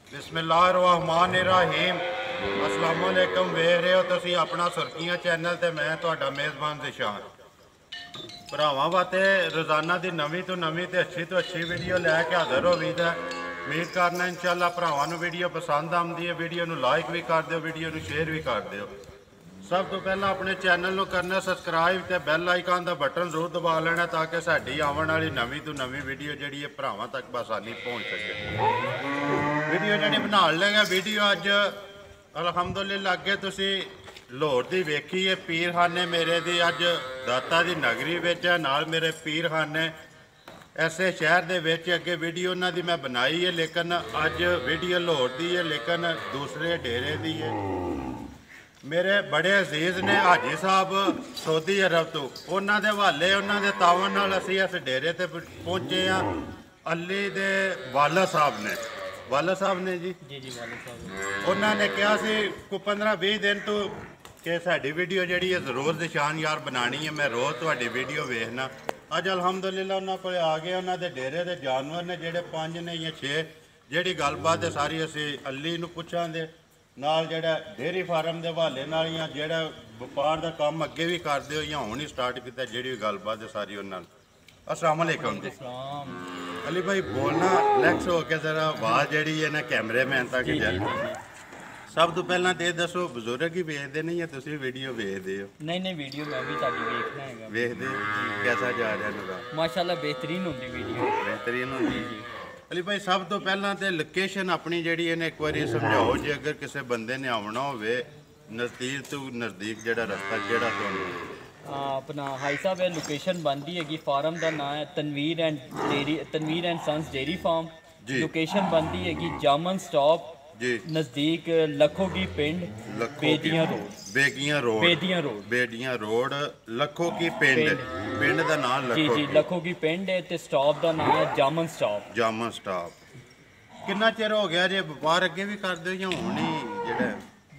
बिस्मिल्लाहिर्रहमानिर्रहीम। अस्सलाम वालेकुम। वेख रहे हो तुसी अपना सुर्खियां चैनल ते मैं तुहाडा मेज़बान जिशान। भरावां वास्ते रोज़ाना की नवीं तो नवीं ते अच्छी वीडियो लैके हाज़र हो वीद है। उम्मीद करना इंशाअल्लाह भरावां नूं वीडियो पसंद आती है। वीडियो नूं लाइक भी कर दो, वीडियो नूं शेयर भी कर दो। सब तो पहला अपने चैनल नूं करना सबसक्राइब ते बैल आइकन का बटन जरूर दबा लेना ताकि साडी आने वाली नवीं तो नवीं वीडियो जिहड़ी है भरावां तक बसानी पहुँच सके। वीडियो जी बना लेंगे। वीडियो अज अलहमदुलिल्लाह अगे तुसी लाहौर की वेखी है पीर खाने मेरे दी अज दाता की नगरी है नाल मेरे पीर खाने ऐसे शहर के विच अगे वीडियो उन्होंने मैं बनाई है, लेकिन अज वीडियो लाहौर की है लेकिन दूसरे डेरे की है। मेरे बड़े अजीज ने हाजी साहब सऊदी अरब तो उन्होंने हवाले उन्होंने तावन नाल असीं इस डेरे ते पहुंचे हाँ। अली दे वाला साहब ने जी उन्होंने कहा को 15-20 दिन तो कि साड़ी वीडियो जी रोज़ निशान यार बनानी है, मैं रोज़ थोड़ी वीडियो वेखना। अज अलहमदुलिल्लाह उन्होंने को आ गए। उन्होंने डेरे के जानवर ने जोड़े 5 ने या 6 जी गलबात है सारी असी अली नूं पुछांगे नाल जेड़ा डेयरी फार्म के हवाले नाल या जेड़ा व्यापार का काम अगे भी करते हो या हुण ही स्टार्ट किया जी गलबात है सारी उन्होंने। अस्सलाम वालेकुम जी। अली भाई बोलना रिलैक्स हो के जरा आवाज़ जी है ना कैमरे मैन तक जाए। सब तो पहला तो दसो बजुर्ग ही वेखते नहीं या तुम वीडियो वेखते हो? नहीं वीडियो मैं भी ताड़ी वेखना है। वेखते कैसा जा रहा है? माशाल्लाह बेहतरीन होंदी वीडियो, बेहतरीन होंदी जी। अली भाई सब तो पहला तो लोकेशन अपनी जी एक बार समझाओ जी, अगर किसी बंदे ने आना हो नज़दीक तो नज़दीक जो रस्ता जोड़ा तो अपना हाई साहब है लोकेशन बनती है। फार्म का नाम है Tanveer and sons dairy farm. Location बनती है जामन स्टॉप नज़दीक लखो की पिंड बेदियां रोड लखो की पिंड का नाम जी लखो की पिंड है ते स्टॉप का नाम है जामन स्टॉप। कितना चिर हो गया जे व्यापार अगे भी करदे हो या हुण ही जेड़ा?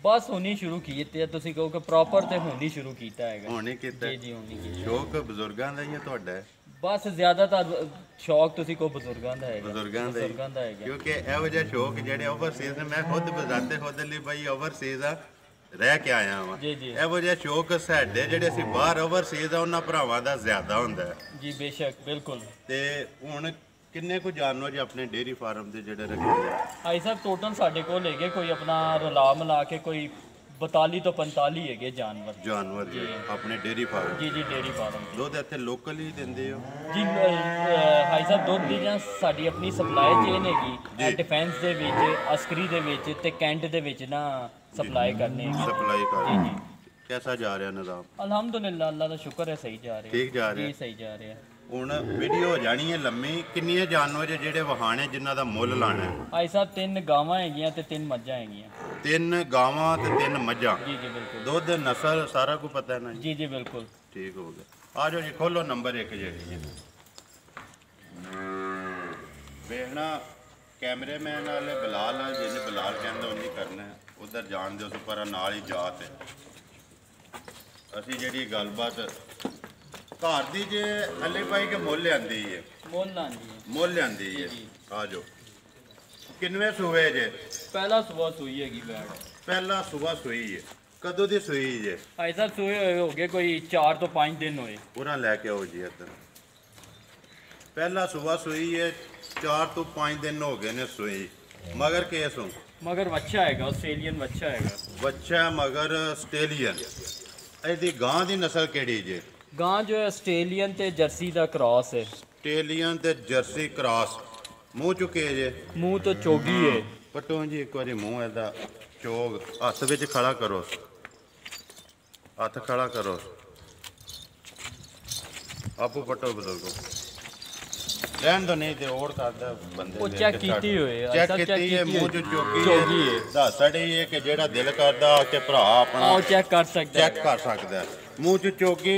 बस हुणी शुरू कीते तुसीं कहो कि प्रॉपर ते हुणी शुरू कीता है। हुणी कीता जी हुणी कीता। शौक बजुर्गां दा या तुहाडा है? बस ज़्यादातर शौक तुसीं को बजुर्गां दा है। क्योंकि इहो जिहा शौक जेह्ड़े ओवरसीज़ ने मैं खुद बजाते खुद अली भाई ओवरसीज़ रह के आया वा। इहो जिहा शौक साडे जेह्ड़े असीं बाहर ओवरसीज़ उन्हां भरावां दा ज़्यादा हुंदा है जी। बेशक बिल्कुल। ते हुण किन्ने को जानवर जी अपने डेयरी फार्म के जेह्ड़े रखे हैं? भाई साहब टोटल साढ़े को लेके कोई अपना रला मिला के कोई 42 तो 45 है जानवर जी अपने डेयरी फार्म। जी डेयरी फार्म दुध इत्थे लोकल ही देंदे हो जी? भाई साहब दुध दी जां साडी अपनी सप्लाई चेन हैगी डिफेंस दे विच अस्करी दे विच ते कैंट दे विच ना सप्लाई करने जी। कैसा जा रहा निज़ाम? अल्हम्दुलिल्लाह अल्लाह दा शुक्र है सही जा रहा है। ठीक जा रहा है? सही जा रहा है। ਹੁਣ ਵੀਡੀਓ ਹੋ ਜਾਣੀ ਹੈ ਲੰਮੀ। ਕਿੰਨੀਆਂ ਜਾਨਵਰ ਜਿਹੜੇ ਵਹਾਣੇ ਜਿਨ੍ਹਾਂ ਦਾ ਮੁੱਲ ਲਾਣਾ ਹੈ? ਭਾਈ ਸਾਹਿਬ 3 ਗਾਵਾਂ ਹੈਗੀਆਂ ਤੇ 3 ਮੱਝਾਂ ਹੈਗੀਆਂ। 3 ਗਾਵਾਂ ਤੇ 3 ਮੱਝਾਂ ਜੀ ਬਿਲਕੁਲ। ਦੁੱਧ ਨਸਲ ਸਾਰਾ ਕੁਝ ਪਤਾ ਹੈ ਨਾ ਜੀ ਬਿਲकुल ਠੀਕ ਹੋ ਗਿਆ। ਆ ਜਾਓ ਜੀ ਖੋਲੋ ਨੰਬਰ 1 ਜਿਹੜੀ ਹੈ ਵੇਖਣਾ ਕੈਮਰਾਮੈਨ ਵਾਲੇ ਬਲਾਲ ਨਾਲ ਜਿਹਨੇ ਬਲਾਲ ਕਹਿੰਦਾ ਉਹਨੇ ਕਰਨਾ ਹੈ ਉਧਰ ਜਾਣ ਦਿਓ ਪਰ ਨਾਲ ਹੀ ਜਾਤ ਹੈ। ਅਸੀਂ ਜਿਹੜੀ ਗੱਲਬਾਤ घर की जे अली भाई के मुल लियांदी है मुल लियांदी है। आ जाओ किनवे सूए जे? पहला सुबह सुई हैगी बैड। पहला सुबह सुई है। कदों दी सुई जे? भाई साहब सुए हो गए कोई 4 तो 5 दिन होए। पूरा लैके आओ जी इधर। पहला सुबह सुई है 4 तो 5 दिन हो गए ने सुई। मगर केस हूँ मगर बच्चा है ऑस्ट्रेलियन बच्चा है। बच्चा मगर ऑस्ट्रेलियन। इसकी गां की नस्ल केड़ी जे? गां जो है ऑस्ट्रेलियन ते जर्सी का क्रॉस है। ऑस्ट्रेलियन ते जर्सी क्रॉस। मूँह चुके जे? मूँह तो चोगी है। पटो जी एक बार मूँह ऐसा चोग हथ विच खड़ा करो, हथ खड़ा करो आपू पटो बजुर्गो रहन दो नहीं तो और करदा बंदे वो चेक कीती हुई है। चेक कीती है मूँह जो चोगी है दसड़ी है कि जेड़ा दिल करदा कि भरा अपना चेक कर सकदा है। मूँह च चौकी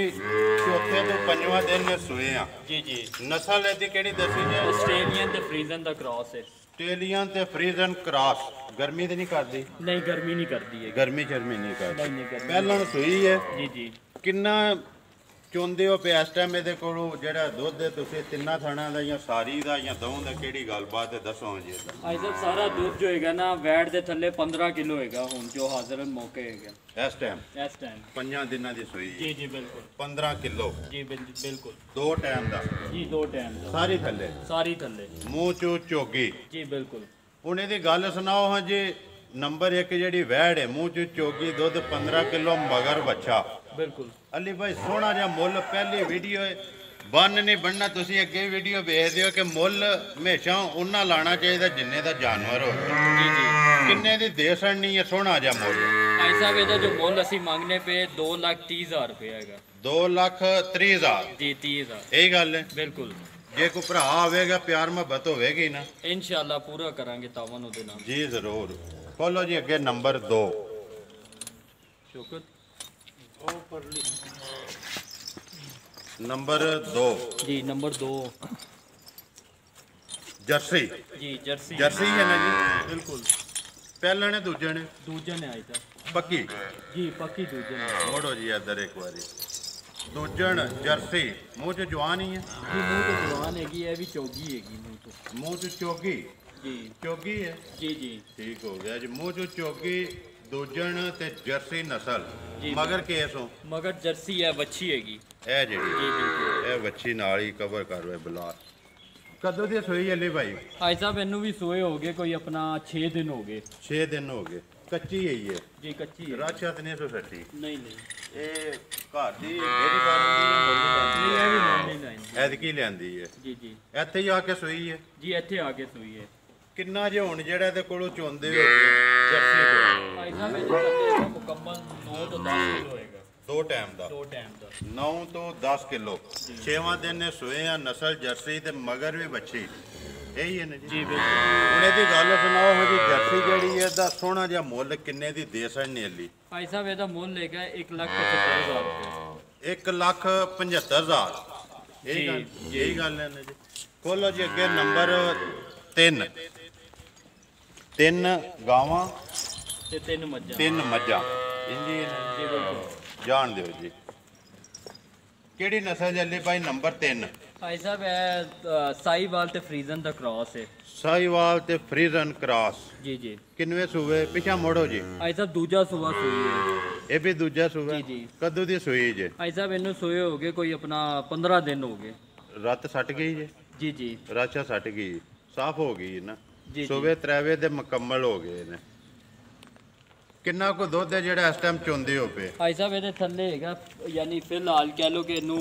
चौथे तो 5वां दिन ने सोए आ जी। नस्ल इहदी केड़ी दसी जे? ऑस्ट्रेलियन ते फ्रीजन दा क्रॉस है। ऑस्ट्रेलियन ते फ्रीजन क्रॉस। गर्मी तो नहीं करती? नहीं गर्मी नहीं करती है। गर्मी शर्मी नहीं करती। पहला सोई है जी। किन्ना ਚੁੰਦੇ ਹੋ ਪਿਆ ਇਸ ਟਾਈਮ ਇਹਦੇ ਕੋਲੋਂ ਜਿਹੜਾ ਦੁੱਧ ਤੁਸੀਂ ਤਿੰਨਾਂ ਥਾਣਾ ਦਾ ਜਾਂ ਸਾਰੀ ਦਾ ਜਾਂ ਦਹੀਂ ਦਾ ਕਿਹੜੀ ਗੱਲਬਾਤ ਹੈ ਦੱਸੋ ਜੀ ਇਹਦਾ। ਭਾਈ ਸਾਹਿਬ ਸਾਰਾ ਦੁੱਧ ਜੋ ਹੈਗਾ ਨਾ ਵੈਟ ਦੇ ਥੱਲੇ 15 ਕਿਲੋ ਹੈਗਾ ਹੁਣ ਜੋ ਹਾਜ਼ਰ ਮੌਕੇ ਹੈਗਾ ਇਸ ਟਾਈਮ ਇਸ ਟਾਈਮ 5 ਦਿਨਾਂ ਦੀ ਸੂਈ ਜੀ ਜੀ ਬਿਲਕੁਲ 15 ਕਿਲੋ ਜੀ ਬਿਲਕੁਲ 2 ਟਾਈਮ ਦਾ ਜੀ 2 ਟਾਈਮ ਦਾ ਸਾਰੀ ਥੱਲੇ ਸਾਰੀ ਥੱਲੇ ਮੂੰਹ ਚੋਂ ਚੋਗੀ। ਜੀ ਬਿਲਕੁਲ ਹੁਣ ਇਹਦੀ ਗੱਲ ਸੁਣਾਓ ਹਾਂ ਜੀ। ਨੰਬਰ 1 ਜਿਹੜੀ ਵੈੜ ਹੈ ਮੂੰਹ ਚੋਂ ਚੋਗੀ ਦੁੱਧ 15 ਕਿਲੋ ਮਗਰ ਬੱਚਾ। ਬਿਲਕੁਲ ਅਲੀ ਭਾਈ ਸੋਹਣਾ ਜਿਹਾ ਮੁੱਲ ਪਹਿਲੀ ਵੀਡੀਓ ਹੈ ਬੰਨ ਨਹੀਂ ਬਣਨਾ। ਤੁਸੀਂ ਅੱਗੇ ਵੀਡੀਓ ਵੇਖਦੇ ਹੋ ਕਿ ਮੁੱਲ ਹਮੇਸ਼ਾ ਉਹਨਾਂ ਲਾਣਾ ਚਾਹੀਦਾ ਜਿੰਨੇ ਦਾ ਜਾਨਵਰ ਹੋਵੇ। ਜੀ ਜੀ ਕਿੰਨੇ ਦੀ ਦੇ ਸੜਨੀ ਹੈ ਸੋਹਣਾ ਜਿਹਾ ਮੁੱਲ। ਭਾਈ ਸਾਹਿਬ ਇਹਦਾ ਜੋ ਮੁੱਲ ਅਸੀਂ ਮੰਗਨੇ ਪਏ 2,30,000 ਰੁਪਏ ਹੈਗਾ। 2,30,000 ਜੀ 30,000 ਇਹ ਗੱਲ ਹੈ। ਬਿਲਕੁਲ ਜੇ ਕੋਈ ਭਰਾ ਆਵੇਗਾ ਪਿਆਰ ਮੁਹੱਬਤ ਹੋਵੇਗੀ ਨਾ ਇਨਸ਼ਾਅੱਲਾ ਪੂਰਾ ਕਰਾਂਗੇ ਤਾਵਨ ਉਹਦੇ ਨਾਲ। ਜੀ ਜ਼ਰੂਰ। ਖੋਲੋ ਜੀ ਅੱਗੇ ਨੰਬਰ 2। ਸ਼ੁਕਰ ਨੰਬਰ 2 ਜੀ ਨੰਬਰ 2 ਜਰਸੀ। ਜੀ ਜਰਸੀ ਜਰਸੀ ਹੈ ਨਾ ਜੀ। ਬਿਲਕੁਲ ਪਹਿਲਾਂ ਨੇ ਦੂਜੇ ਨੇ ਦੂਜੇ ਨੇ ਆਈ ਤਾਂ ਪੱਕੀ। ਜੀ ਪੱਕੀ ਦੂਜੇ ਨੇ ਮੋੜੋ ਜੀ ਇੱਧਰ ਇੱਕ ਵਾਰੀ। ਦੂਜਣ ਜਰਸੀ ਮੂੰਹ 'ਚ ਜਵਾਨ ਹੀ ਹੈ। ਜੀ ਮੂੰਹ ਤੋਂ ਜਵਾਨ ਹੈਗੀ ਇਹ ਵੀ ਚੌਗੀ ਹੈਗੀ ਮੂੰਹ ਤੋਂ। ਮੂੰਹ 'ਚ ਚੋਗੀ। ਜੀ ਚੋਗੀ ਹੈ। ਜੀ ਜੀ ਠੀਕ ਹੋ ਗਿਆ ਜੀ। ਮੂੰਹ 'ਚ ਚੋਗੀ ਦੂਜਣ ਤੇ ਜਰਸੀ ਨਸਲ ਜੀ। ਮਗਰ ਕੇਸ ਹੋ ਮਗਰ ਜਰਸੀ ਹੈ ਵੱਛੀ ਹੈਗੀ। ਇਹ ਜਿਹੜੀ ਜੀ ਬਿਲਕੁਲ ਇਹ ਵੱਛੀ ਨਾਲ ਹੀ ਕਵਰ ਕਰ ਵੇ ਬਲਾ। ਕਦੋਂ ਦੀ ਸੋਈ ਅਲੀ ਭਾਈ? ਭਾਈ ਸਾਹਿਬ ਇਹਨੂੰ ਵੀ ਸੋਏ ਹੋ ਗਏ ਕੋਈ ਆਪਣਾ 6 ਦਿਨ ਹੋ ਗਏ। 6 ਦਿਨ ਹੋ ਗਏ। ਕੱਚੀ ਹੈ ਇਹ। ਜੀ ਕੱਚੀ ਹੈ। ਰਾਸ਼ਾ ਤੇ ਨਹੀਂ ਸੋ ਸੱਟੀ। ਨਹੀਂ ਨਹੀਂ ਇਹ ਘਰ ਦੀ ਡੇਰੀ ਫਾਰਮ ਦੀ ਜਾਂ ਮੁੱਲ ਨਹੀਂ ਲੈਂਦੀ ਇਹ ਵੀ ਨਹੀਂ ਲਾਈਨ। ਐਤਕੀ ਲਿਆਂਦੀ ਹੈ। ਜੀ ਜੀ ਇੱਥੇ ਹੀ ਆ ਕੇ ਸੋਈ ਹੈ। ਜੀ ਇੱਥੇ ਆ ਕੇ ਸੋਈ ਹੈ। ਕਿੰਨਾ ਜੇ ਹੁਣ ਜਿਹੜਾ ਇਹਦੇ ਕੋਲੋਂ ਚੁੰਦੇ ਹੋ ਜਰਸੀ ਕੋਲ ਭਾਈ ਸਾਹਿਬ ਇਹਦੇ ਥੱਲੇ ਮੁਕੰਮਲ 9 ਤੋਂ 10 ਕਿਲੋ ਹੋਏਗਾ। 2 ਟਾਈਮ ਦਾ 2 ਟਾਈਮ ਦਾ 9 ਤੋਂ 10 ਕਿਲੋ 6ਵਾਂ ਦਿਨ ਨੇ ਸੋਏ ਆ। ਨਸਲ ਜਰਸੀ ਤੇ ਮਗਰ ਵੀ ਬੱਚੀ ਇਹੀ ਹੈ ਨਾ ਜੀ। ਜੀ ਬਿਲਕੁਲ ਹੁਣ ਇਹਦੀ ਗੱਲ ਸੁਣਾਓ ਹਾਂ ਜੀ। ਜਰਸੀ ਜਿਹੜੀ ਹੈ ਦਾ ਸੋਹਣਾ ਜਿਹਾ ਮੁੱਲ ਕਿੰਨੇ ਦੀ ਦੇ ਸੜਨੀ ਅਲੀ? ਭਾਈ ਸਾਹਿਬ ਇਹਦਾ ਮੁੱਲ ਹੈਗਾ 1,75,000 ਰੁਪਏ। 1,75,000 ਜੀ, ਇਹੀ ਗੱਲ ਹੈ ਨਾ ਜੀ। ਖੋਲੋ ਜੀ ਅੱਗੇ ਨੰਬਰ 3। 3 ਗਾਵਾਂ ਤੇ 3 ਮੱਝਾਂ। 3 ਮੱਝਾਂ ਇੰਜੀ ਹੈ ਨਾ ਜੀ ਬਿਲਕੁਲ ਜੀ। ਜਾਣ ਦਿਓ ਜੀ ਕਿਹੜੀ ਨਸਲ ਜੱਲੀ ਭਾਈ? ਨੰਬਰ 3 ਭਾਈ ਸਾਹਿਬ ਇਹ ਸਾਈਵਾਲ ਤੇ ਫਰੀਜ਼ਨ ਦਾ ਕ੍ਰਾਸ ਹੈ। ਸਾਈਵਾਲ ਤੇ ਫਰੀਜ਼ਨ ਕ੍ਰਾਸ। ਜੀ ਜੀ ਕਿੰਨਵੇਂ ਸੂਵੇ? ਪਿਛਾ ਮੋੜੋ ਜੀ। ਭਾਈ ਸਾਹਿਬ ਦੂਜਾ ਸੂਆ ਸੂਈ ਹੈ। ਇਹ ਵੀ ਦੂਜਾ ਸੂਆ। ਜੀ, ਜੀ। ਕਦੋਂ ਦੀ ਸੂਈ ਜੇ? ਭਾਈ ਸਾਹਿਬ ਇਹਨੂੰ ਸੋਏ ਹੋ ਗਏ ਕੋਈ ਆਪਣਾ 15 ਦਿਨ ਹੋ ਗਏ। ਰੱਤ ਸੱਟ ਗਈ ਜੇ? ਜੀ ਜੀ ਰਾਸ਼ਾ ਸੱਟ ਗਈ ਸਾਫ਼ ਹੋ ਗਈ ਨਾ। ਜੀ। ਸੂਵੇ ਤਰੇਵੇ ਦੇ ਮੁਕੰਮਲ ਹੋ ਗਏ ਨੇ। ਕਿੰਨਾ ਕੋ ਦੁੱਧ ਹੈ ਜਿਹੜਾ ਇਸ ਟਾਈਮ ਚੁੰਦੇ ਹੋ ਪਏ? ਭਾਈ ਸਾਹਿਬ ਇਹਦੇ ਥੱਲੇ ਹੈਗਾ ਯਾਨੀ ਫਿਲਹਾਲ ਕਹਿ ਲੋ ਕਿ ਇਹਨੂੰ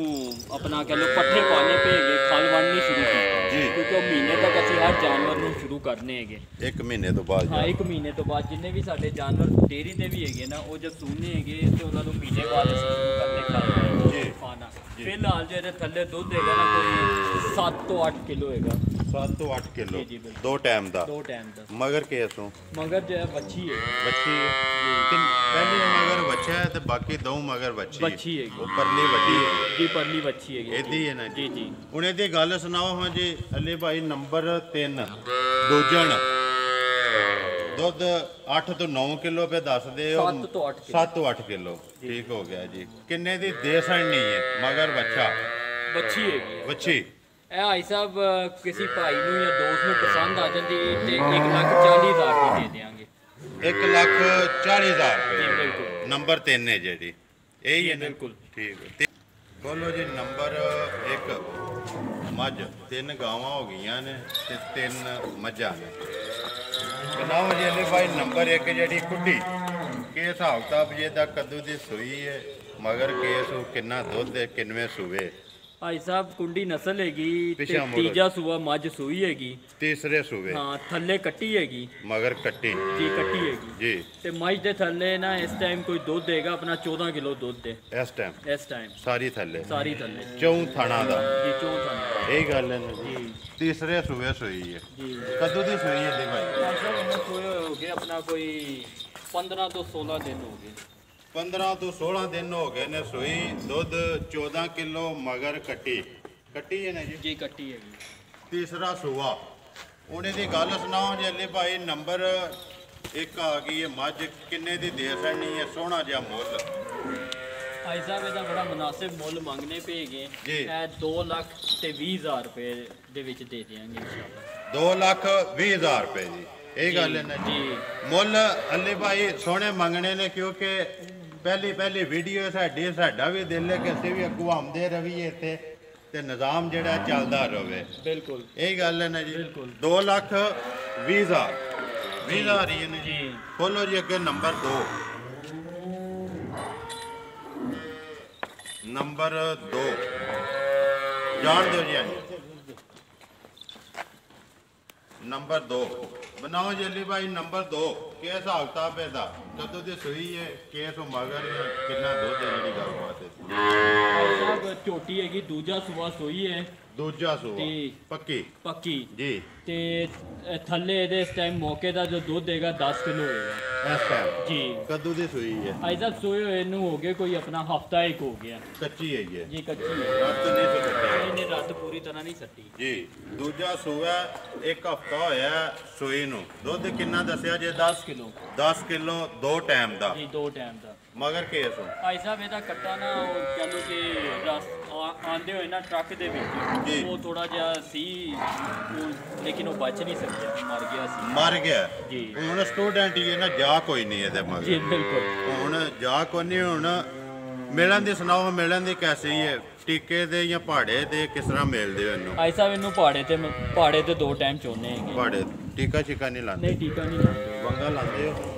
ਆਪਣਾ ਕਹਿ ਲੋ ਪੱਠੇ ਪਾਣੇ ਪਏਗੇ ਖਲ ਵੰਡਣੀ ਸ਼ੁਰੂ ਕੀਤੀ ਜੀ। ਕਿਉਂਕਿ ਉਹ ਮਹੀਨੇ ਤੱਕ ਅਸੀਂ ਹਰ ਜਾਨਵਰ ਨੂੰ ਸ਼ੁਰੂ ਕਰਨੇ ਹੈਗੇ। 1 ਮਹੀਨੇ ਤੋਂ ਬਾਅਦ ਹਾਂ 1 ਮਹੀਨੇ ਤੋਂ ਬਾਅਦ ਜਿੰਨੇ ਵੀ ਸਾਡੇ ਜਾਨਵਰ ਡੇਰੀ ਦੇ ਵੀ ਹੈਗੇ ਨਾ ਉਹ ਜਦ ਸੂਨੇ ਹੈਗੇ ਤੇ ਉਹਨਾਂ ਨੂੰ ਮਹੀਨੇ ਬਾਅਦ ਅਸੀਂ ਸ਼ੁਰੂ ਕਰਨੇ ਜੀ। ਖਾਣਾ। ਫਿਲਹਾਲ ਜੋ ਇਹਦੇ ਥੱਲੇ ਦੁੱਧ ਹੈਗਾ ਨਾ ਕੋਈ 7 ਤੋਂ 8 ਕਿਲੋ ਹੈਗਾ। 7 ਤੋਂ 8 ਕਿਲੋ ਜੀ, ਜੀ, ਬਿਲਕੁਲ। 2 ਟਾਈਮ ਦਾ। 2 ਟਾਈਮ ਦਾ। ਮਗਰ ਕੇਸੋਂ ਮਗਰ ਜੋ ਹੈ ਵੱਛੀ ਹੈ। ਬੱਚੀ ਪਹਿਲੀ ਮਗਰ ਬੱਚਾ ਹੈ ਤੇ ਬਾਕੀ ਦੋ ਮਗਰ ਬੱਚੀ ਬੱਚੀ ਹੈਗੀ। ਉੱਪਰਲੀ ਵੱਡੀ ਹੈ ਜੀ ਪਰਲੀ ਵੱਛੀ ਹੈਗੀ। ਇਹਦੀ ਹੈ ਨਾ ਜੀ ਜੀ ਹੁਣ ਇਹਦੀ ਗੱਲ ਸੁਣਾਓ ਹਾਂ ਜੀ ਅਲੀ ਭਾਈ। ਨੰਬਰ 3 ਦੂਜਣ ਦੁੱਧ 8 ਤੋਂ 9 ਕਿਲੋ ਪੇ ਦੱਸਦੇ ਹੋ। 7 ਤੋਂ 8 ਕਿਲੋ। 7 ਤੋਂ 8 ਕਿਲੋ ਠੀਕ ਹੋ ਗਿਆ ਜੀ। ਕਿੰਨੇ ਦੀ ਦੇ ਸੜਨੀ ਹੈ? ਮਗਰ ਬੱਚਾ ਬੱਚੀ ਹੈਗੀ। ਬੱਚੀ ਇਹ ਭਾਈ ਸਾਹਿਬ ਕਿਸੇ ਭਾਈ ਨੂੰ ਜਾਂ ਦੋਸਤ ਨੂੰ ਪਸੰਦ ਆ ਜਾਂਦੀ ਤੇ 1,40,000 ਦੀ ਦੇ ਦੇਵਾਂਗੇ। 1,40,000 ਜੀ ਰੁਪਏ। ਬਿਲਕੁਲ ਨੰਬਰ 3 ਹੈ ਜਿਹੜੀ ਇਹੀ ਹੈ ਨਾ? ਬਿਲਕੁਲ। ਠੀਕ ਹੈ। ਬੋਲੋ ਜੀ ਨੰਬਰ 1 ਮੱਝ। 3 ਗਾਵਾਂ ਹੋ ਗਈਆਂ ਨੇ ਤੇ 3 ਮੱਝਾਂ ਨੇ। ਬਣਾਓ ਜੀ ਅਲੀ ਭਾਈ ਨੰਬਰ 1 ਜਿਹੜੀ ਕੁੱਡੀ ਕੀ ਹਿਸਾਬ ਕਿਤਾਬ ਜੇ ਦਾ ਕਦੋਂ ਦੀ ਸੂਈ ਹੈ? ਮਗਰ ਕੇਸ ਕਿੰਨਾ ਦੁੱਧ ਹੈ? ਕਿੰਨਵੇਂ ਸੂਵੇ? ਭਾਈ ਸਾਹਿਬ ਕੁੰਡੀ ਨਸਲ ਹੈਗੀ ਤੇ ਪਿੱਛੇ ਮੁੜੋ। ਤੀਜਾ ਸੂਆ ਮੱਝ ਸੂਈ ਹੈਗੀ। ਤੀਸਰੇ ਸੂਵੇ ਹਾਂ ਥੱਲੇ ਕੱਟੀ ਹੈਗੀ। ਮਗਰ ਕੱਟੀ ਜੀ ਕੱਟੀ ਹੈਗੀ। ਜੀ। ਤੇ ਮੱਝ ਦੇ ਥੱਲੇ ਨਾ ਇਸ ਟਾਈਮ ਕੋਈ ਦੁੱਧ ਹੈਗਾ ਆਪਣਾ 14 ਕਿਲੋ ਦੁੱਧ ਹੈ ਇਸ ਟਾਈਮ ਇਸ ਟਾਈਮ ਸਾਰੀ ਥੱਲੇ ਸਾਰੀ ਥੱਲੇ। ਚੌਂ ਥਾਣਾ ਦਾ ਜੀ 14 ਇਹ ਗੱਲ ਹੈ ਨਾ ਜੀ। ਜੀ ਤੀਸਰੇ ਸੂਵੇ ਸੂਈ ਹੈ। ਜੀ ਕਦੋਂ ਦੀ ਸੂਈ ਹੈ ਜੀ ਭਾਈ? ਭਾਈ ਸਾਹਿਬ ਇਹਨਾਂ ਸੋਏ ਹੋ ਗਏ ਆਪਣਾ ਕੋਈ 15 ਤੋਂ 16 ਦਿਨ ਹੋ ਗਏ। 15 ਤੋਂ 16 ਦਿਨ ਹੋ ਗਏ ਨੇ ਸੂਈ। ਦੁੱਧ 14 ਕਿਲੋ ਮਗਰ ਕੱਟੀ ਹੈ ਨਾ ਜੀ। ਜੀ ਕੱਟੀ ਹੈਗੀ। ਤੀਸਰਾ ਸੂਆ। ਹੁਣ ਇਹਦੀ ਗੱਲ ਸੁਣਾਓ ਜੀ ਅਲੀ ਭਾਈ। ਨੰਬਰ 1 ਆ ਗਈ ਹੈ ਮੱਝ। ਕਿੰਨੇ ਦੀ ਦੇ ਸੜਨੀ ਹੈ? ਸੋਹਣਾ ਜਿਹਾ ਮੁੱਲ ਭਾਈ ਸਾਹਿਬ ਇਹਦਾ ਬੜਾ ਮੁਨਾਸਿਬ ਮੁੱਲ ਮੰਗਨੇ ਪਏਗੇ ਜੀ। ਇਹ 2,20,000 ਰੁਪਏ ਦੇ ਵਿੱਚ ਦੇ ਦਿਆਂਗੇ ਇਨਸ਼ਾਅੱਲਾ। 2,20,000 ਰੁਪਏ ਜੀ, ਇਹ ਗੱਲ ਹੈ ਨਾ ਜੀ। ਜੀ ਮੁੱਲ ਅਲੀ ਭਾਈ ਸੋਹਣੇ ਮੰਗਣੇ ਨੇ, ਕਿਉਂਕਿ ਪਹਿਲੀ ਵੀਡੀਓ ਸਾਡਾ ਵੀ ਦਿਲ ਹੈ ਕਿ ਅਸੀਂ ਵੀ ਘੁੰਮਦੇ ਰਹੀਏ ਇੱਥੇ ਤੇ ਨਿਜ਼ਾਮ ਜਿਹੜਾ ਚੱਲਦਾ ਰਹੇ। ਬਿਲਕੁਲ ਇਹ ਗੱਲ ਹੈ ਨਾ ਜੀ। ਬਿਲਕੁਲ। 2,20,000 20,000 ਹੀ ਨੇ ਜੀ। ਖੋਲੋ ਜੀ ਅੱਗੇ ਨੰਬਰ 2। ਨੰਬਰ 2 ਜਾਣ ਦਿਓ ਜੀ ਹਾਂਜੀ। ਨੰਬਰ 2 ਬਣਾਓ ਜੀ ਅਲੀ ਭਾਈ। ਨੰਬਰ 2 ਕੀ ਹਿਸਾਬ ਕਿਤਾਬ ਇਹਦਾ? ਕਦੋਂ ਦੀ ਸੂਈ ਹੈ, ਕੇਸ ਮਗਰ ਕਿੰਨਾ ਦੁੱਧ ਹੈ, ਜਿਹੜੀ ਗੱਲਬਾਤ ਹੈ? ਭਾਈ ਸਾਹਿਬ ਝੋਟੀ ਹੈਗੀ, ਦੂਜਾ ਸੂਆ ਸੋਈ ਹੈ, ਦੂਜਾ ਸੂਆ ਤੇ ਪੱਕੀ ਪੱਕੀ। ਜੀ। ਤੇ ਥੱਲੇ ਇਹਦੇ ਇਸ ਟਾਈਮ ਮੌਕੇ ਦਾ ਜੋ ਦੁੱਧ ਹੈਗਾ 10 ਕਿਲੋ ਹੋਏਗਾ ਇਸ ਟਾਈਮ ਜੀ। ਕਦੋਂ ਦੀ ਸੂਈ ਹੈ? ਭਾਈ ਸਾਹਿਬ ਸੋਏ ਹੋਏ ਨੂੰ ਹੋ ਗਏ ਕੋਈ ਆਪਣਾ ਹਫਤਾ ਇੱਕ ਹੋ ਗਿਆ ਕੱਚੀ ਹੈਗੀ ਹੈ ਜੀ। ਕੱਚੀ ਹੈ, ਰਾਤ ਨਹੀਂ ਸੁੱਟਿਆ ਇਹਨੇ ਰਾਤ ਪੂਰੀ ਤਰ੍ਹਾਂ ਨਹੀਂ ਸੱਟੀ ਜੀ। ਦੂਜਾ ਸੂਆ ਇੱਕ ਹਫਤਾ ਹੋਇਆ ਸੂਈ ਨੂੰ। ਦੁੱਧ ਕਿੰਨਾ ਦੱਸਿਆ ਜੇ? 10 ਕਿਲੋ 10 ਕਿਲੋ 2 ਟਾਈਮ ਦਾ। ਜੀ, 2 ਟਾਈਮ ਦਾ। ਮਗਰ ਕੇਸ ਭਾਈ ਸਾਹਿਬ ਇਹਦਾ ਕੱਟਾ ਨਾ ਉਹ ਕਹਿ ਲਓ ਕਿ ਆਂਦੇ ਹੋਏ ਨਾ ਟਰੱਕ ਦੇ ਜੀ। ਵਿੱਚ ਉਹ ਥੋੜਾ ਜਿਹਾ ਸੀ ਲੇਕਿਨ ਉਹ ਬਚ ਨਹੀਂ ਸਕਿਆ, ਮਰ ਗਿਆ ਸੀ। ਮਰ ਗਿਆ ਜੀ। ਹੁਣ ਸਟੂਡੈਂਟ ਹੀ ਹੈ ਨਾ, ਜਾ ਕੋਈ ਨਹੀਂ ਇਹਦੇ ਜੀ ਮਗਰ। ਬਿਲਕੁਲ। ਹੁਣ ਜਾ ਕੋਈ ਨਹੀਂ। ਹੁਣ ਮਿਲਣ ਦੀ ਸੁਣਾਓ, ਮਿਲਣ ਦੀ ਕੈਸੀ ਹੈ? ਟੀਕੇ ਦੇ ਜਾਂ ਪਹਾੜੇ ਦੇ ਕਿਸ ਤਰ੍ਹਾਂ ਮਿਲਦੇ ਹੋ ਇਹਨੂੰ? ਭਾਈ ਸਾਹਿਬ ਇਹਨੂੰ ਪਹਾੜੇ ਤੇ 2 ਟਾਈਮ ਚੋਨੇ ਹੈਗੇ। ਪਹਾੜੇ ਟੀਕਾ ਛਿਕਾ ਨਹੀਂ ਲਾਉਂਦੇ? ਨਹੀਂ ਟੀਕਾ ਨਹੀਂ ਲਾਉਂਦੇ। ਵੰਗਾ ਲਾਉਂਦੇ ਹੋ?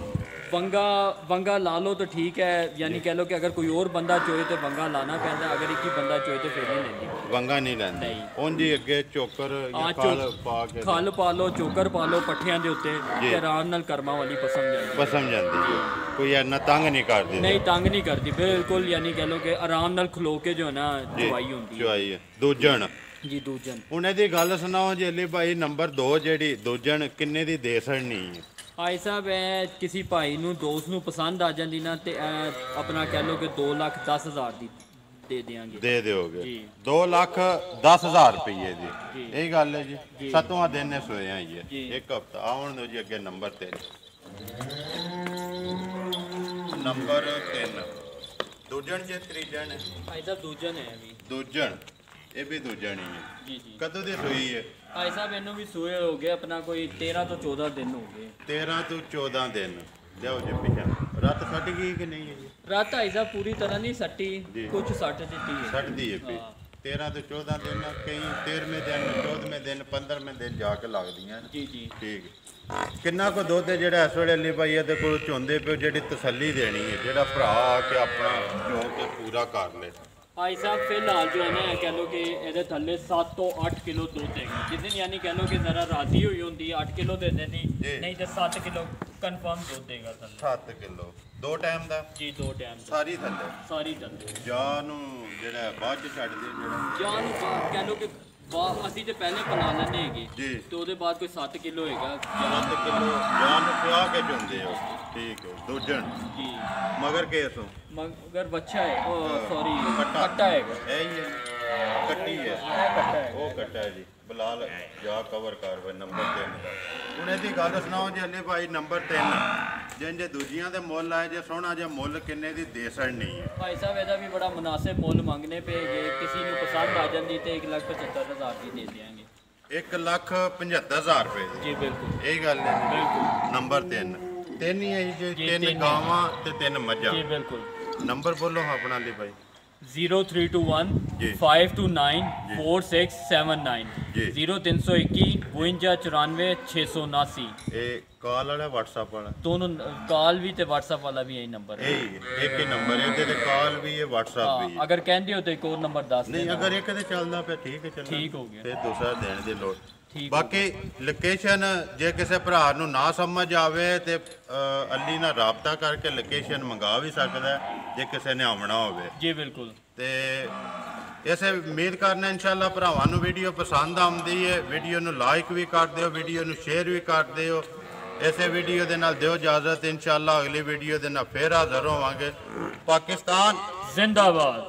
वंगा ला लो तो ठीक है, यानी कह लो कि अगर कोई और बंदा चोए तो वंगा लाना पैंदा, अगर एक ही बंदा चोए तो फिर नहीं लेंदी। ਵੰਗਾ ਨਹੀਂ ਲੈਂਦੇ? ਨਹੀਂ। ਉਂਝ ਹੀ ਅੱਗੇ ਚੋਕਰ ਜਾਂ ਆ ਖਲ ਪਾ ਕੇ ਖਲ ਪਾ ਲਓ, ਚੋਕਰ ਪਾ ਲਓ ਪੱਠਿਆਂ ਦੇ ਉੱਤੇ ਤੇ ਆਰਾਮ ਨਾਲ ਕਰਮਾਂ ਵਾਲੀ ਪਸੰਦ ਜਾਂਦੀ। ਪਸਮ ਜਾਂਦੀ ਹੈ। ਕੋਈ ਇੰਨਾ ਤੰਗ ਨਹੀਂ ਕਰਦੀ? ਨਹੀਂ ਤੰਗ ਨਹੀਂ ਕਰਦੀ ਬਿਲकुल, यानी कह लो कि आराम ਨਾਲ ਖਲੋ ਕੇ ਜੋ ਹੈ ਨਾ ਚਵਾਈ ਹੁੰਦੀ ਹੈ ਚਵਾਈ ਹੈ। ਦੂਜਣ ਜੀ। ਦੂਜਨ ਹੁਣ ਇਹਦੀ ਗੱਲ ਸੁਣਾਓ ਜੀ ਅਲੀ ਭਾਈ। ਨੰਬਰ 2 ਜਿਹੜੀ ਦੂਜਣ ਕਿੰਨੇ ਦੀ ਦੇ ਸਕਣੀ ਹੈ? ਭਾਈ ਸਾਹਿਬ ਇਹ ਕਿਸੇ ਭਾਈ ਨੂੰ ਦੋਸਤ ਨੂੰ ਪਸੰਦ ਆ ਜਾਂਦੀ ਨਾ ਤੇ ਇਹ ਆਪਣਾ ਕਹਿ ਲਓ ਕਿ 2,10,000 ਦੀ ਦੇ ਦਿਆਂਗੇ। ਦੇ ਦਿਓਗੇ? ਜੀ। 2,10,000 ਰੁਪਏ ਦੀ। ਜੀ। ਇਹ ਗੱਲ ਹੈ ਜੀ। ਜੀ। 7ਵਾਂ ਦਿਨ ਨੇ ਸੋਇਆ ਹੀ ਹੈ। ਜੀ। ਇੱਕ ਹਫਤਾ ਆਉਣ ਦਿਓ ਜੀ ਅੱਗੇ ਨੰਬਰ 3। ਨੰਬਰ 3 ਦੂਜਣ ਜੇ ਤੀਜਣ ਹੈ? ਭਾਈ ਸਾਹਿਬ ਦੂਜਨ ਹੈ ਵੀ। ਦੂਜਣ ਇਹ ਵੀ ਦੂਜਣ ਹੀ ਹੈ। ਜੀ ਜੀ। ਕਦੋਂ ਦੀ ਸੋਈ ਹੈ? ਭਾਈ ਸਾਹਿਬ ਇਹਨੂੰ ਵੀ ਸੂਏ ਹੋ ਗਏ ਆਪਣਾ ਕੋਈ 13 ਤੋਂ 14 ਦਿਨ ਹੋ ਗਏ। 13 ਤੋਂ 14 ਦਿਨ। ਲਿਆਓ ਜੀ ਪਿਛਾ। ਰਾਤ ਫਟ ਗਈ ਕਿ ਨਹੀਂ ਹੈ ਜੀ? ਰਾਤ ਭਾਈ ਸਾਹਿਬ ਪੂਰੀ ਤਰ੍ਹਾਂ ਨਹੀਂ ਸੱਟੀ, ਜੀ। ਕੁਝ ਸੱਟ ਦਿੱਤੀ ਹੈ। ਛੱਡਦੀ ਹੈ ਪਈ। ਹਾਂ। 13 ਤੋਂ 14 ਦਿਨ, ਕਈ 13ਵੇਂ ਦਿਨ 14ਵੇਂ ਦਿਨ 15ਵੇਂ ਦਿਨ ਜਾ ਕੇ ਲੱਗਦੀਆਂ ਨੇ। ਜੀ ਜੀ। ਠੀਕ ਹੈ। ਕਿੰਨਾ ਕੁ ਦੁੱਧ ਹੈ ਜਿਹੜਾ ਇਸ ਵੇਲੇ ਅਲੀ ਭਾਈ ਇਹਦੇ ਕੋਲ ਚੋਂਦੇ ਪਿਓ, ਜਿਹੜੀ ਤਸੱਲੀ ਦੇਣੀ ਹੈ, ਜਿਹੜਾ ਭਰਾ ਆ ਕੇ ਆਪਣਾ ਚੋ ਕੇ ਪੂਰਾ ਕਰ ਲੇ? ਭਾਈ ਸਾਹਿਬ ਫਿਲਹਾਲ ਜੋ ਹੈ ਨਾ ਕਹ ਲਓ ਕਿ ਇਹਦੇ ਥੱਲੇ 7 ਤੋਂ 8 ਕਿਲੋ ਦੁੱਧ ਹੈ, ਜਿਸ ਦਿਨ ਯਾਨੀ ਕਹ ਲਓ ਕਿ ਜ਼ਰਾ ਰਾਜ਼ੀ ਹੋਈ ਹੁੰਦੀ 8 ਕਿਲੋ ਦੇ ਦਿੰਦੀ, ਜੀ। ਨਹੀਂ ਤੇ 7 ਕਿਲੋ ਕਨਫਰਮ ਦੁੱਧ ਦੇਗਾ ਥੱਲੇ। 7 ਕਿਲੋ 2 ਟਾਈਮ ਦਾ? ਜੀ 2 ਟਾਈਮ ਸਾਰੀ ਥੱਲੇ ਸਾਰੀ ਥੱਲੇ। ਜਾ ਨੂੰ ਜਿਹੜਾ ਬਾਅਦ ਚ ਛੱਡ ਦੇ ਜਿਹੜਾ? ਜਾਨ ਕਹ ਲਓ ਕਿ ਅਸੀਂ ਤੇ ਪਹਿਲੇ ਬਣਾ ਲੈਂਦੇ ਹੈਗੇ ਜੀ। ਤੇ ਉਹਦੇ ਬਾਅਦ ਕੋਈ 7 ਕਿਲੋ ਹੈਗਾ 7 ਕਿਲੋ ਜਾਨ ਨੂੰ ਪਿਆ ਕੇ ਚੁੰਦੇ ਹੋ? ਠੀਕ ਹੈ। ਦੂਜਣ ਜੀ। ਮਗਰ ਕੇਸ ਹੋ? ਮਗਰ ਬੱਚਾ ਹੈ, ਉਹ ਸੌਰੀ ਕੱਟਾ। ਕੱਟਾ ਹੈਗਾ। ਇਹ ਹੀ ਹੈ। ਕੱਟੀ ਹੈ। ਇਹ ਕੱਟਾ ਹੈ। ਉਹ ਕੱਟਾ ਹੈ ਜੀ। ਬਲਾਲ ਜਾ ਕਵਰ ਕਰ ਵੇ ਨੰਬਰ 3 ਦਾ। ਹੁਣ ਇਹਦੀ ਗੱਲ ਸੁਣਾਓ ਜੀ ਅਲੀ ਭਾਈ। ਨੰਬਰ 3 ਜੇ ਦੂਜੀਆਂ ਦੇ ਮੁੱਲ ਆਏ ਜੇ ਸੋਹਣਾ ਜਿਹਾ ਮੁੱਲ ਕਿੰਨੇ ਦੀ ਦੇ ਸਕਣੀ ਹੈ? ਭਾਈ ਸਾਹਿਬ ਇਹਦਾ ਵੀ ਬੜਾ ਮੁਨਾਸਿਬ ਮੁੱਲ ਮੰਗਨੇ ਪਏਗੇ, ਕਿਸੇ ਨੂੰ ਪਸੰਦ ਆ ਜਾਂਦੀ ਤੇ 1,75,000 ਦੀ ਦੇ ਦਿਆਂਗੇ। 1,75,000 ਰੁਪਏ ਦੀ? ਜੀ ਬਿਲਕੁਲ ਇਹ ਗੱਲ ਹੈ ਜੀ। ਬਿਲਕੁਲ। ਨੰਬਰ 3 ਤਿੰਨ ਹੀ ਹੈ ਜੀ? ਜੀ, 3 ਤਿੰਨ ਗਾਵਾਂ ਤੇ 3 ਮੱਝਾਂ? ਜੀ ਬਿਲਕੁਲ। ਨੰਬਰ ਬੋਲੋ ਆਪਣਾ ਅਲੀ ਭਾਈ। 0321 ਜੀ। 529 4679 ਜੀ। 0321 5294 679। ਇਹ ਕਾਲ ਵਾਲਾ WhatsApp ਵਾਲਾ? दोनों कॉल भी ते WhatsApp वाला भी यही नंबर है। ਇਹ ਇੱਕ ਹੀ ਨੰਬਰ ਹੈ ਇਹਦੇ ਤੇ। ਕਾਲ ਵੀ ਹੈ WhatsApp ਵੀ ਹੈ? अगर कहते हो तो एक और नंबर 10 ਨਹੀਂ ਅਗਰ ਇੱਕ ਤੇ ਚੱਲਦਾ ਪਿਆ ਠੀਕ ਹੈ ਚੱਲਦਾ। ਠੀਕ ਹੋ ਗਿਆ। ਫਿਰ ਦੂਸਰਾ ਦੇਣ ਦੀ ਲੋੜ। ठीक ਬਾਕੀ ਲੋਕੇਸ਼ਨ ਜੇ ਕਿਸੇ ਭਰਾ ਨੂੰ ਨਾ ਸਮਝ ਆਵੇ ਤੇ ਅਲੀ ਨਾਲ ਰਾਬਤਾ ਕਰਕੇ ਲੋਕੇਸ਼ਨ ਮੰਗਾ ਵੀ ਸਕਦਾ ਹੈ, ਜੇ ਕਿਸੇ ਨੇ ਆਉਣਾ ਹੋਵੇ। जी बिल्कुल। ਤੇ ਇਸੇ ਉਮੀਦ ਕਰਨਾ ਇਨਸ਼ਾਅੱਲਾ ਭਰਾਵਾਂ ਨੂੰ ਵੀਡੀਓ ਪਸੰਦ ਆਉਂਦੀ ਹੈ। ਵੀਡੀਓ ਨੂੰ ਲਾਈਕ ਵੀ ਕਰ ਦਿਓ, ਵੀਡੀਓ ਨੂੰ ਸ਼ੇਅਰ ਵੀ ਕਰ ਦਿਓ। ਇਸੇ ਵੀਡੀਓ ਦੇ ਨਾਲ ਦਿਓ ਇਜਾਜ਼ਤ। ਇਨਸ਼ਾਅੱਲਾ ਅਗਲੀ ਵੀਡੀਓ ਦੇ ਨਾਲ ਫੇਰ ਹਾਜ਼ਰ ਹੋਵਾਂਗੇ। ਪਾਕਿਸਤਾਨ जिंदाबाद।